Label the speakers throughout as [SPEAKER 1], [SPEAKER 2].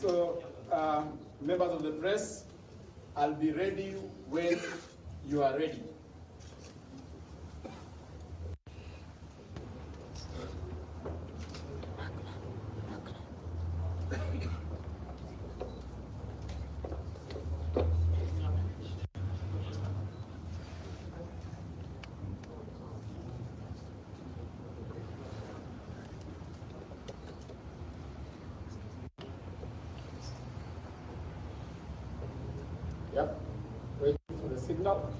[SPEAKER 1] So, members of the press, I'll be ready when you are ready. Yep, waiting for the signal.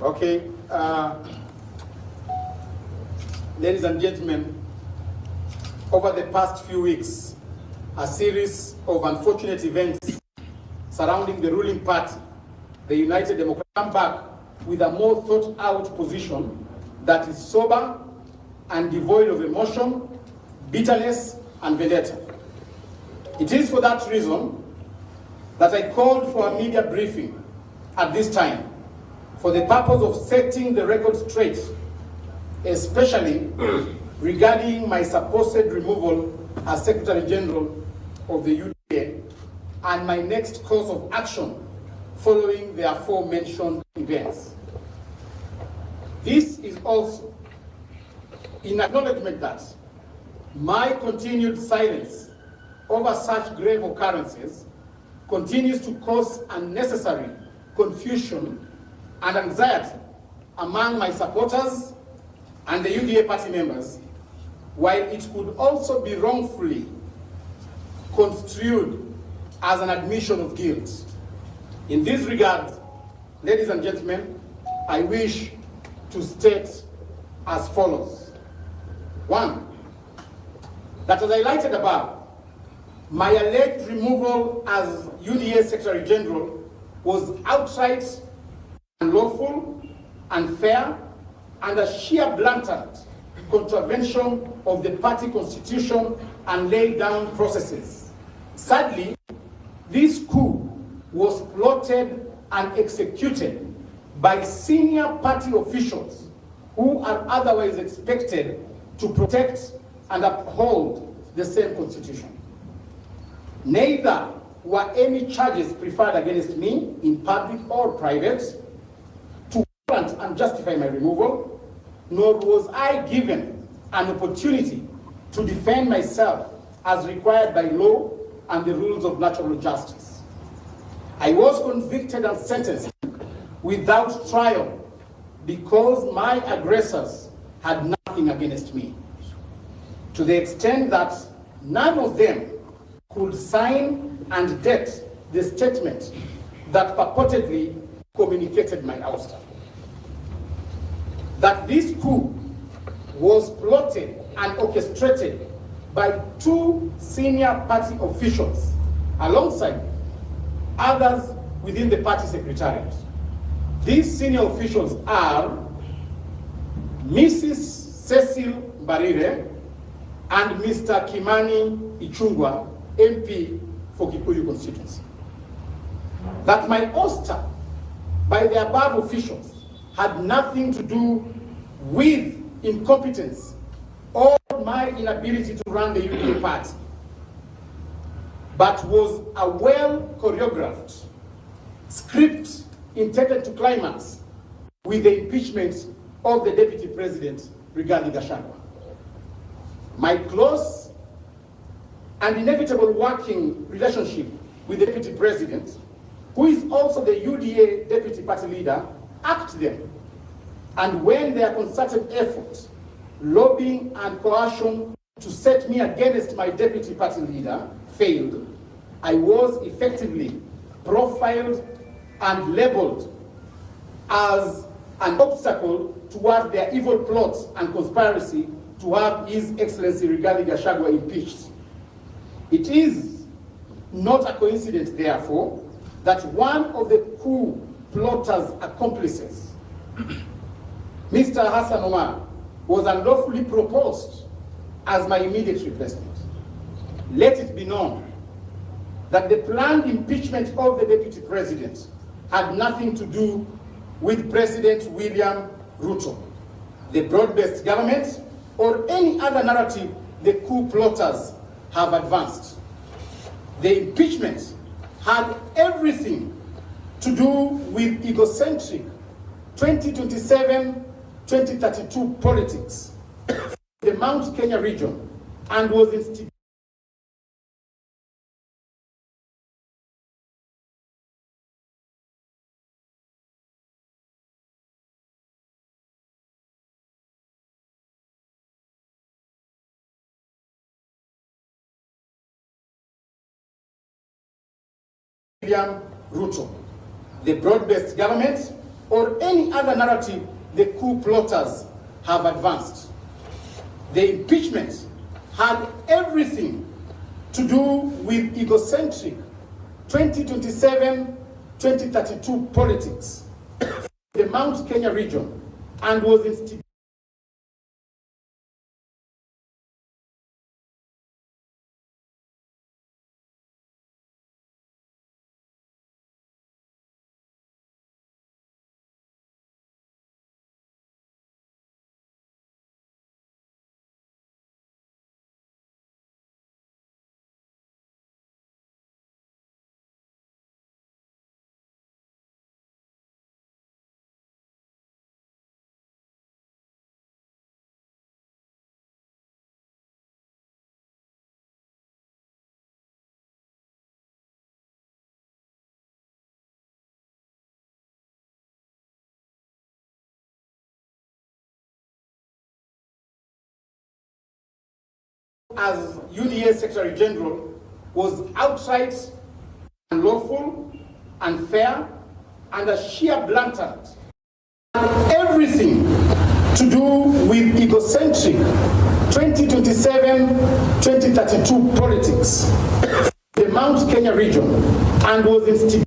[SPEAKER 1] Okay, ladies and gentlemen, over the past few weeks, a series of unfortunate events surrounding the ruling party, the United Democrats, come back with a more thought-out position that is sober and devoid of emotion, bitterness, and vendetta. It is for that reason that I called for a media briefing at this time for the purpose of setting the record straight, especially regarding my supposed removal as Secretary General of the UDA and my next course of action following the aforementioned events. This is also in acknowledgement that my continued silence over such grave occurrences continues to cause unnecessary confusion and anxiety among my supporters and the UDA party members, while it could also be wrongfully construed as an admission of guilt. In this regard, ladies and gentlemen, I wish to state as follows. One, that as highlighted above, my alleged removal as UDA Secretary General was outright unlawful, unfair, and a sheer blatant contravention of the party constitution and laid down processes. Sadly, this coup was plotted and executed by senior party officials who are otherwise expected to protect and uphold the same constitution. Neither were any charges preferred against me in public or private to warrant and justify my removal, nor was I given an opportunity to defend myself as required by law and the rules of natural justice. I was convicted and sentenced without trial because my aggressors had nothing against me, to the extent that none of them could sign and date the statement that purportedly communicated my ouster. That this coup was plotted and orchestrated by two senior party officials alongside others within the party secretariat. These senior officials are Mrs. Cecil Barire and Mr. Kimani Ichung'wah, MP for Kikuyu constituency. That my ouster by the above officials had nothing to do with incompetence or my inability to run the UDA party, but was a well-choreographed script intended to climax with the impeachment of the Deputy President, Rigathi Gachagua. My close and inevitable working relationship with the Deputy President, who is also the UDA Deputy Party Leader, asked them, and when their concerted efforts, lobbying and coercion to set me against my Deputy Party Leader failed, I was effectively profiled and labeled as an obstacle towards their evil plots and conspiracy to have His Excellency Rigathi Gachagua impeached. It is not a coincidence, therefore, that one of the coup plotters' accomplices, Mr. Hassan Omar, was unlawfully proposed as my immediate replacement. Let it be known that the planned impeachment of the Deputy President had nothing to do with President William Ruto, the broad-based government, or any other narrative the coup plotters have advanced. The impeachment had everything to do with egocentric 2027-2032 politics in the Mount Kenya region and was instigated William Ruto, the broad-based government, or any other narrative the coup plotters have advanced. The impeachment had everything to do with egocentric 2027-2032 politics in the Mount Kenya region and was instigated as UDA Secretary General was outright unlawful, unfair, and a sheer blatant. Everything to do with egocentric 2027-2032 politics in the Mount Kenya region and was instigated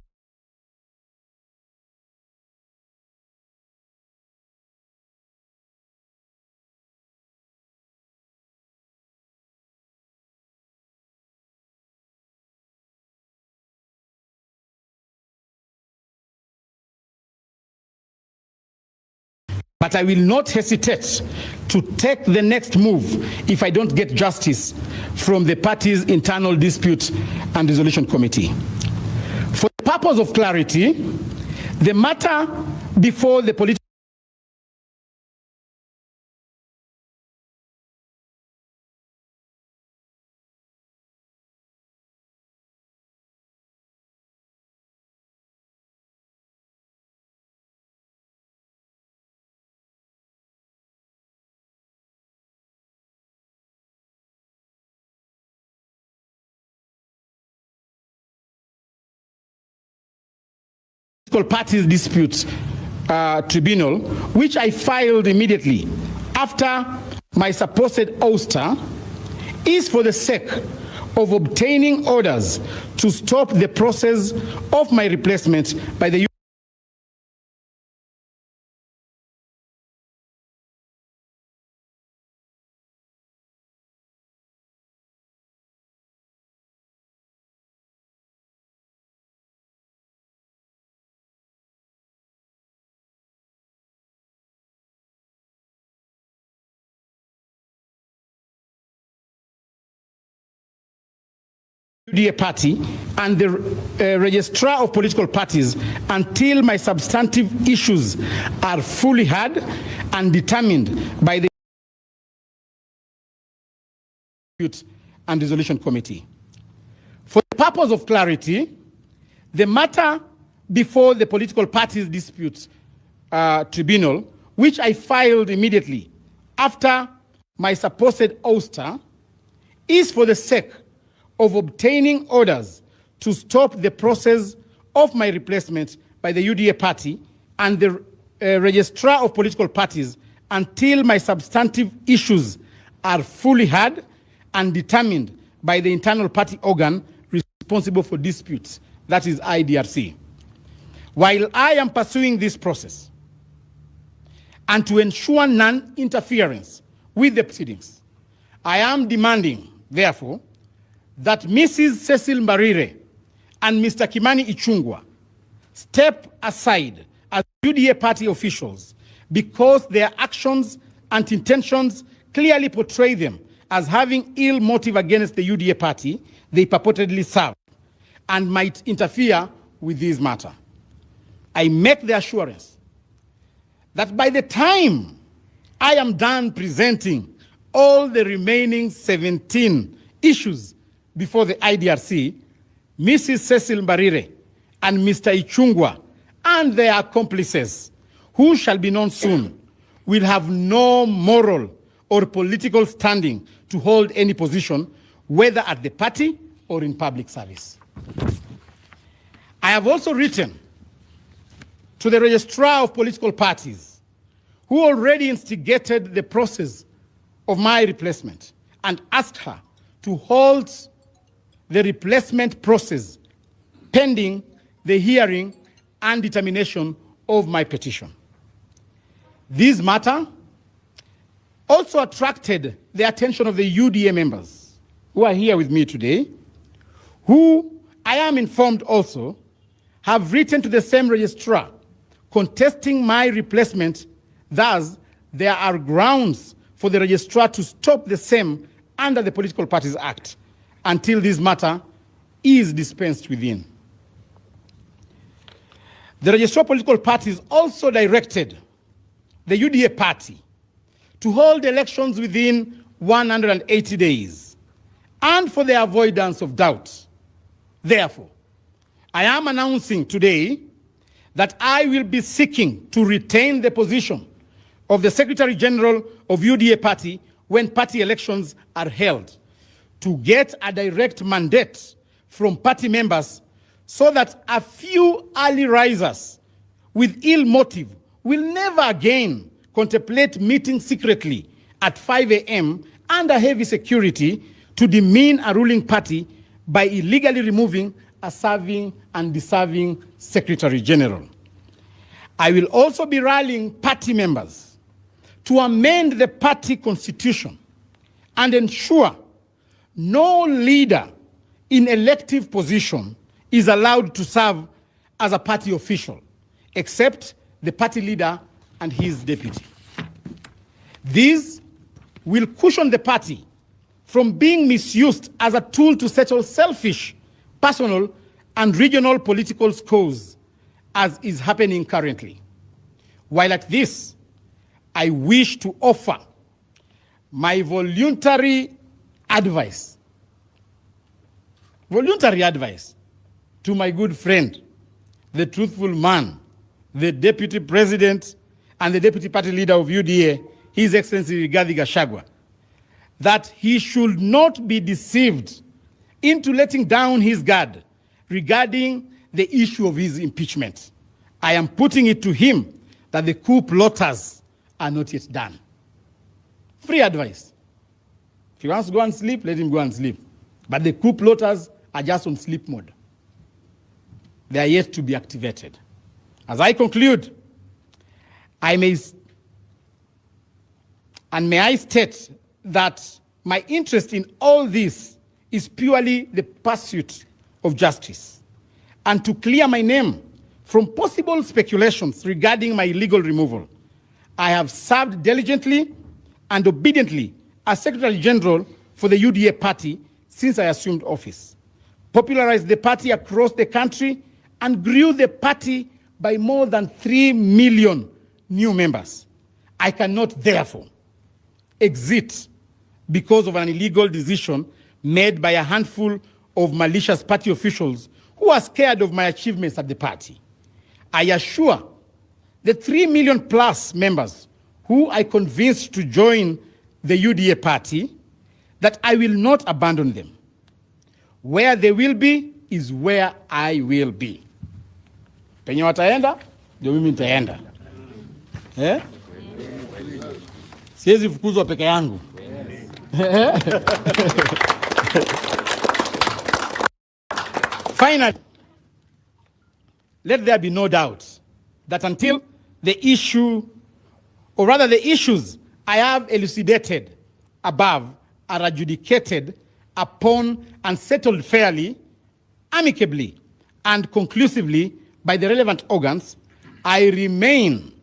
[SPEAKER 1] but I will not hesitate to take the next move if I don't get justice from the party's internal dispute and resolution committee. For the purpose of clarity, the matter before the political parties dispute tribunal, which I filed immediately after my supposed ouster, is for the sake of obtaining orders to stop the process of my replacement by the UDA party and the registrar of political parties until my substantive issues are fully heard and determined by the dispute and resolution committee. For the purpose of clarity, the matter before the political parties dispute tribunal, which I filed immediately after my supposed ouster, is for the sake of obtaining orders to stop the process of my replacement by the UDA party and the registrar of political parties until my substantive issues are fully heard and determined by the internal party organ responsible for disputes, that is IDRC. While I am pursuing this process, and to ensure non-interference with the proceedings, I am demanding, therefore, that Mrs. Cecil Mbarire and Mr. Kimani Ichung'wah step aside as UDA party officials because their actions and intentions clearly portray them as having ill motive against the UDA party they purportedly serve and might interfere with this matter. I make the assurance that by the time I am done presenting all the remaining 17 issues before the IDRC, Mrs. Cecil Mbarire and Mr. Ichung'wah and their accomplices, who shall be known soon, will have no moral or political standing to hold any position, whether at the party or in public service. I have also written to the registrar of political parties, who already instigated the process of my replacement, and asked her to hold the replacement process pending the hearing and determination of my petition. This matter also attracted the attention of the UDA members who are here with me today, who I am informed also have written to the same registrar contesting my replacement. Thus, there are grounds for the registrar to stop the same under the Political Parties Act until this matter is dispensed within. The registrar of political parties also directed the UDA party to hold elections within 180 days, and for the avoidance of doubt. Therefore, I am announcing today that I will be seeking to retain the position of the Secretary General of UDA party when party elections are held, to get a direct mandate from party members so that a few early risers with ill motive will never again contemplate meeting secretly at 5 a.m. under heavy security to demean a ruling party by illegally removing a serving and deserving Secretary General. I will also be rallying party members to amend the party constitution and ensure no leader in elective position is allowed to serve as a party official, except the party leader and his deputy. This will cushion the party from being misused as a tool to settle selfish, personal, and regional political scores, as is happening currently. While at this, I wish to offer my voluntary advice to my good friend, the truthful man, the deputy president and the deputy party leader of UDA, His Excellency Rigathi Gachagua, that he should not be deceived into letting down his guard regarding the issue of his impeachment. I am putting it to him that the coup plotters are not yet done. Free advice. If he wants to go and sleep, let him go and sleep. But the coup plotters are just on sleep mode. They are yet to be activated. As I conclude, may I state that my interest in all this is purely the pursuit of justice, and to clear my name from possible speculations regarding my illegal removal. I have served diligently and obediently as Secretary General for the UDA party since I assumed office, popularized the party across the country, and grew the party by more than 3 million new members. I cannot, therefore, exit because of an illegal decision made by a handful of malicious party officials who are scared of my achievements at the party. I assure the 3 million plus members who I convinced to join the UDA party that I will not abandon them. Where they will be is where I will be. Penye wataenda ndio mimi nitaenda. Siwezi fukuzwa peke yangu. Finally, let there be no doubt that until the issue, or rather the issues I have elucidated above, are adjudicated upon and settled fairly, amicably, and conclusively by the relevant organs, I remain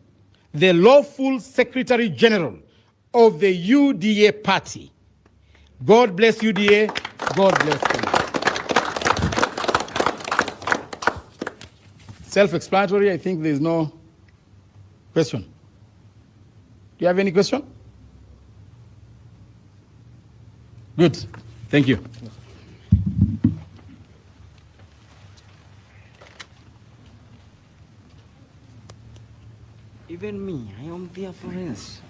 [SPEAKER 1] the lawful Secretary General of the UDA party. God bless UDA. God bless you. Self-explanatory. I think there's no question. Do you have any question? Good. Thank you.
[SPEAKER 2] Even me, I am there for instance.